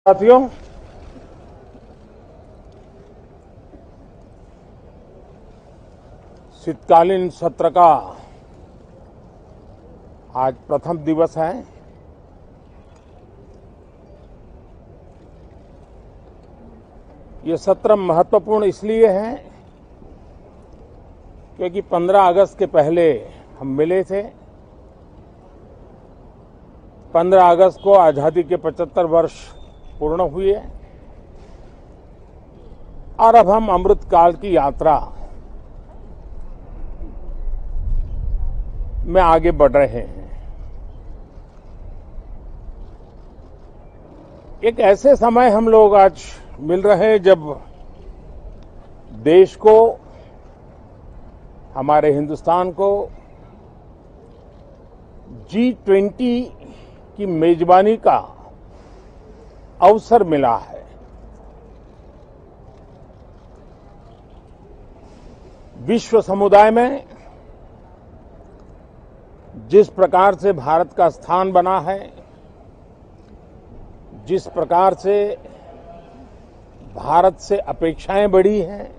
साथियों, शीतकालीन सत्र का आज प्रथम दिवस है। ये सत्र महत्वपूर्ण इसलिए है क्योंकि 15 अगस्त के पहले हम मिले थे। 15 अगस्त को आजादी के 75 वर्ष पूर्ण हुए और अब हम अमृतकाल की यात्रा में आगे बढ़ रहे हैं। एक ऐसे समय हम लोग आज मिल रहे हैं जब देश को, हमारे हिंदुस्तान को G20 की मेजबानी का अवसर मिला है। विश्व समुदाय में जिस प्रकार से भारत का स्थान बना है, जिस प्रकार से भारत से अपेक्षाएं बढ़ी हैं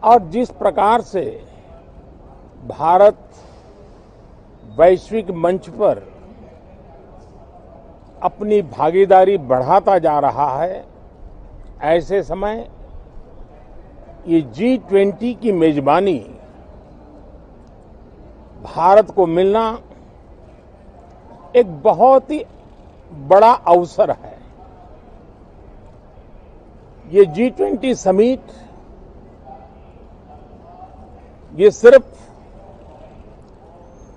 और जिस प्रकार से भारत वैश्विक मंच पर अपनी भागीदारी बढ़ाता जा रहा है, ऐसे समय ये G20 की मेजबानी भारत को मिलना एक बहुत ही बड़ा अवसर है। ये G20 समिट ये सिर्फ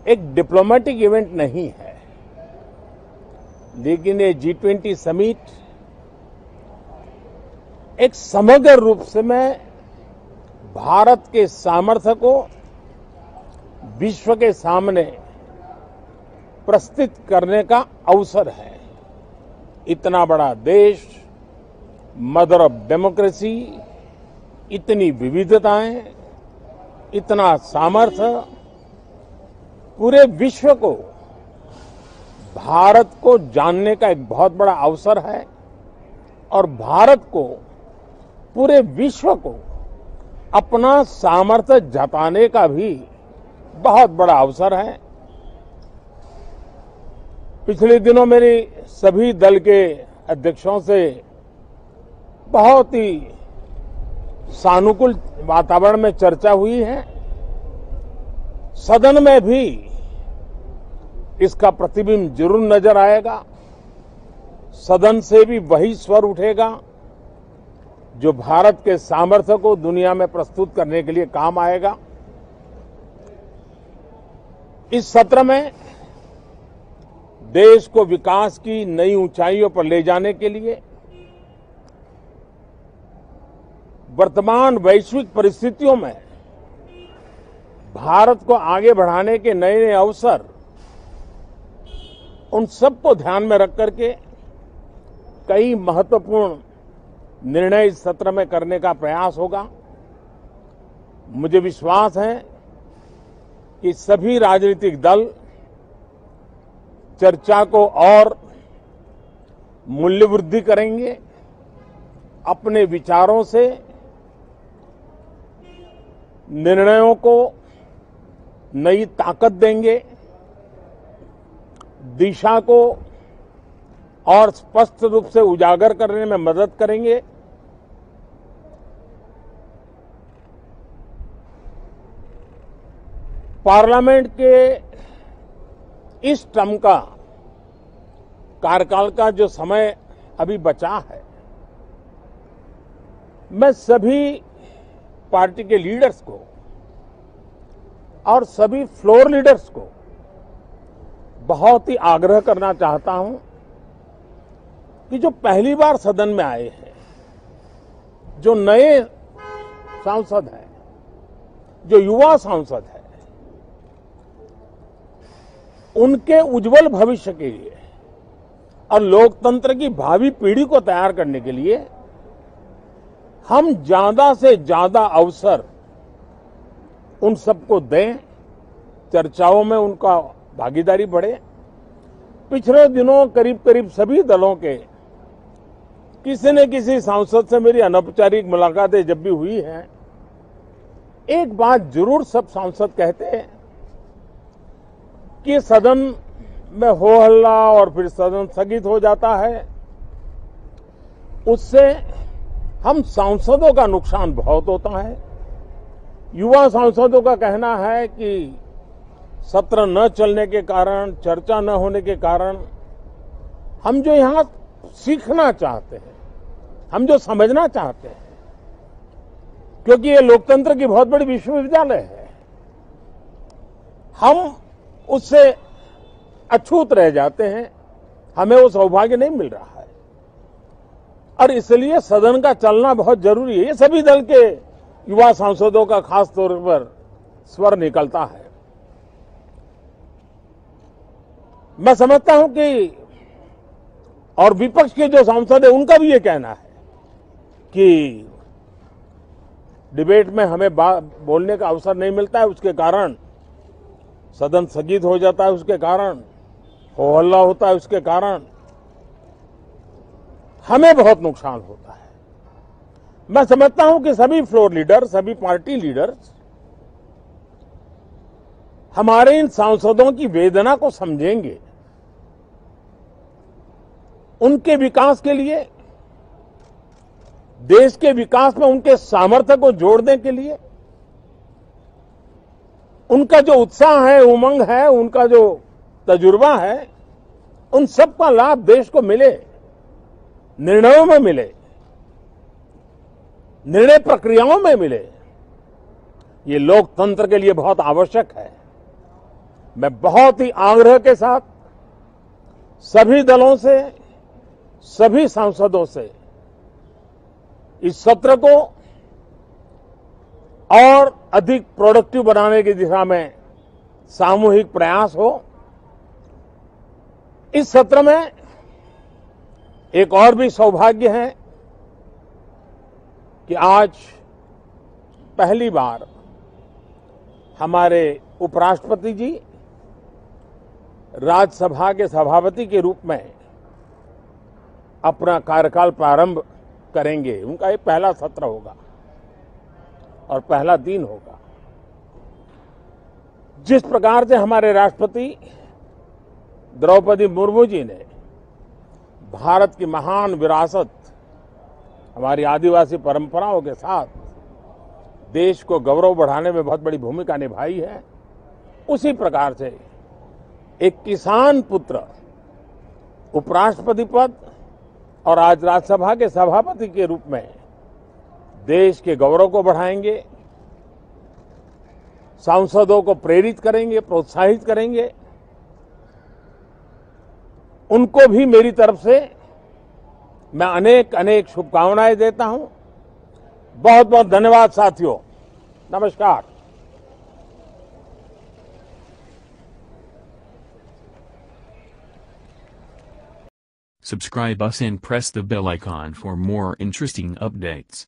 एक डिप्लोमेटिक इवेंट नहीं है, लेकिन ये G20 समिट एक समग्र रूप से मैं भारत के सामर्थ्य को विश्व के सामने प्रस्तुत करने का अवसर है। इतना बड़ा देश, मदर ऑफ डेमोक्रेसी, इतनी विविधताएं, इतना सामर्थ्य, पूरे विश्व को भारत को जानने का एक बहुत बड़ा अवसर है और भारत को, पूरे विश्व को अपना सामर्थ्य जताने का भी बहुत बड़ा अवसर है। पिछले दिनों मेरी सभी दल के अध्यक्षों से बहुत ही सानुकूल वातावरण में चर्चा हुई है। सदन में भी इसका प्रतिबिंब जरूर नजर आएगा। सदन से भी वही स्वर उठेगा जो भारत के सामर्थ्य को दुनिया में प्रस्तुत करने के लिए काम आएगा। इस सत्र में देश को विकास की नई ऊंचाइयों पर ले जाने के लिए वर्तमान वैश्विक परिस्थितियों में भारत को आगे बढ़ाने के नए नए अवसर, उन सबको ध्यान में रख करके कई महत्वपूर्ण निर्णय इस सत्र में करने का प्रयास होगा। मुझे विश्वास है कि सभी राजनीतिक दल चर्चा को और मूल्यवृद्धि करेंगे, अपने विचारों से निर्णयों को नई ताकत देंगे, दिशा को और स्पष्ट रूप से उजागर करने में मदद करेंगे। पार्लियामेंट के इस टर्म का कार्यकाल का जो समय अभी बचा है, मैं सभी पार्टी के लीडर्स को और सभी फ्लोर लीडर्स को बहुत ही आग्रह करना चाहता हूं कि जो पहली बार सदन में आए हैं, जो नए सांसद हैं, जो युवा सांसद हैं, उनके उज्जवल भविष्य के लिए और लोकतंत्र की भावी पीढ़ी को तैयार करने के लिए हम ज्यादा से ज्यादा अवसर उन सबको दें, चर्चाओं में उनका भागीदारी बढ़े। पिछले दिनों करीब करीब सभी दलों के किसी न किसी सांसद से मेरी अनौपचारिक मुलाकातें जब भी हुई हैं, एक बात जरूर सब सांसद कहते हैं कि सदन में हो हल्ला और फिर सदन स्थगित हो जाता है, उससे हम सांसदों का नुकसान बहुत होता है। युवा सांसदों का कहना है कि सत्र न चलने के कारण, चर्चा न होने के कारण हम जो यहां सीखना चाहते हैं, हम जो समझना चाहते हैं, क्योंकि ये लोकतंत्र की बहुत बड़ी विश्वविद्यालय है, हम उससे अछूत रह जाते हैं, हमें वो सौभाग्य नहीं मिल रहा है और इसलिए सदन का चलना बहुत जरूरी है। ये सभी दल के युवा सांसदों का खास तौर पर स्वर निकलता है। मैं समझता हूं कि और विपक्ष के जो सांसद है उनका भी ये कहना है कि डिबेट में हमें बोलने का अवसर नहीं मिलता है, उसके कारण सदन स्थगित हो जाता है, उसके कारण हो हल्ला होता है, उसके कारण हमें बहुत नुकसान होता है। मैं समझता हूं कि सभी फ्लोर लीडर, सभी पार्टी लीडर्स हमारे इन सांसदों की वेदना को समझेंगे, उनके विकास के लिए, देश के विकास में उनके सामर्थ्य को जोड़ने के लिए, उनका जो उत्साह है, उमंग है, उनका जो तजुर्बा है, उन सब का लाभ देश को मिले, निर्णयों में मिले, निर्णय प्रक्रियाओं में मिले। ये लोकतंत्र के लिए बहुत आवश्यक है। मैं बहुत ही आग्रह के साथ सभी दलों से, सभी सांसदों से इस सत्र को और अधिक प्रोडक्टिव बनाने की दिशा में सामूहिक प्रयास हो। इस सत्र में एक और भी सौभाग्य है कि आज पहली बार हमारे उपराष्ट्रपति जी राज्यसभा के सभापति के रूप में अपना कार्यकाल प्रारंभ करेंगे। उनका ये पहला सत्र होगा और पहला दिन होगा। जिस प्रकार से हमारे राष्ट्रपति द्रौपदी मुर्मू जी ने भारत की महान विरासत, हमारी आदिवासी परंपराओं के साथ देश को गौरव बढ़ाने में बहुत बड़ी भूमिका निभाई है, उसी प्रकार से एक किसान पुत्र उपराष्ट्रपति पद और आज राज्यसभा के सभापति के रूप में देश के गौरव को बढ़ाएंगे, सांसदों को प्रेरित करेंगे, प्रोत्साहित करेंगे। उनको भी मेरी तरफ से मैं अनेक अनेक शुभकामनाएं देता हूं। बहुत बहुत धन्यवाद साथियों। नमस्कार। Subscribe us and press the bell icon for more interesting updates.